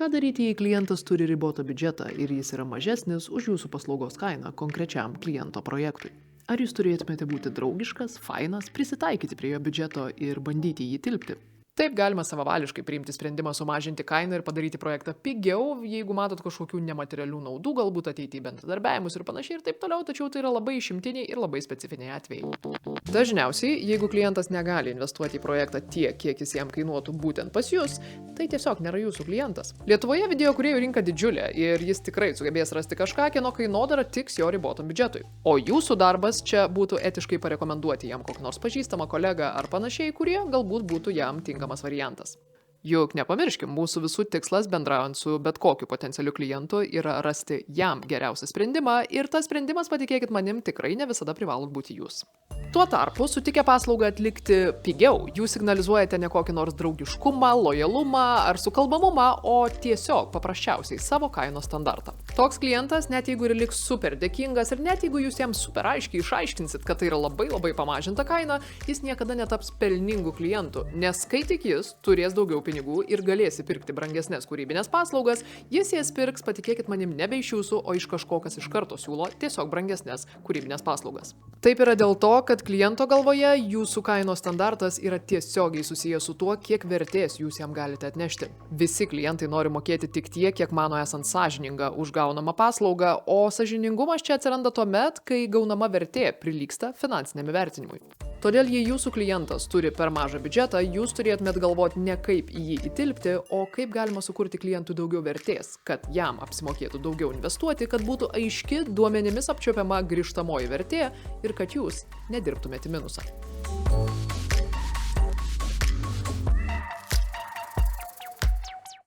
Ką daryti, jei klientas turi ribotą biudžetą ir jis yra mažesnis už jūsų paslaugos kainą konkrečiam kliento projektui? Ar jūs turėtumėte būti draugiškas, fainas, prisitaikyti prie jo biudžeto ir bandyti jį tilpti? Taip galima savavališkai priimti sprendimą sumažinti kainą ir padaryti projektą pigiau, jeigu matot kažkokių nematerialių naudų, galbūt ateiti į bendradarbiavimus ir panašiai ir taip toliau, tačiau tai yra labai išimtiniai ir labai specifiniai atvejai. Dažniausiai, jeigu klientas negali investuoti į projektą tiek, kiek jis jam kainuotų būtent pas jūs, tai tiesiog nėra jūsų klientas. Lietuvoje video kūrėjų rinka didžiulė ir jis tikrai sugebės rasti kažką, kieno kainodara tiks jo ribotam biudžetui. O jūsų darbas čia būtų etiškai parekomenduoti jam kokį nors pažįstamą kolegą ar panašiai, kurie galbūt būtų jam tinkamas variantas. Juk nepamirškim, mūsų visų tikslas bendraujant su bet kokiu potencialiu klientu yra rasti jam geriausią sprendimą ir tas sprendimas, patikėkit manim, tikrai ne visada privalot būti jūs. Tuo tarpu, sutikę paslaugą atlikti pigiau, jūs signalizuojate ne kokį nors draugiškumą, lojalumą ar sukalbamumą, o tiesiog paprasčiausiai savo kainos standartą. Toks klientas, net jeigu ir liks super dėkingas ir net jeigu jūs jam super aiškiai išaiškinsit, kad tai yra labai pamažinta kaina, jis niekada netaps pelningu klientu, nes kai tik jis turės daugiau pinigų ir galės įpirkti brangesnės kūrybinės paslaugas, jis jas pirks, patikėkit manim, nebe iš jūsų, o iš kažko, kas iš karto siūlo tiesiog brangesnės kūrybinės paslaugas. Taip yra dėl to, kad kliento galvoje jūsų kainos standartas yra tiesiogiai susijęs su tuo, kiek vertės jūs jam galite atnešti. Visi klientai nori mokėti tik tiek, kiek mano esant sąžiningą už gaunamą paslaugą, o sąžiningumas čia atsiranda tuomet, kai gaunama vertė prilygsta finansiniam įvertinimui. Todėl, jei jūsų klientas turi per mažą biudžetą, jūs turėtumėt galvoti ne kaip į jį įtilpti, o kaip galima sukurti klientui daugiau vertės, kad jam apsimokėtų daugiau investuoti, kad būtų aiški duomenimis apčiuopiama grįžtamoji vertė ir kad jūs nedirbtumėte į minusą.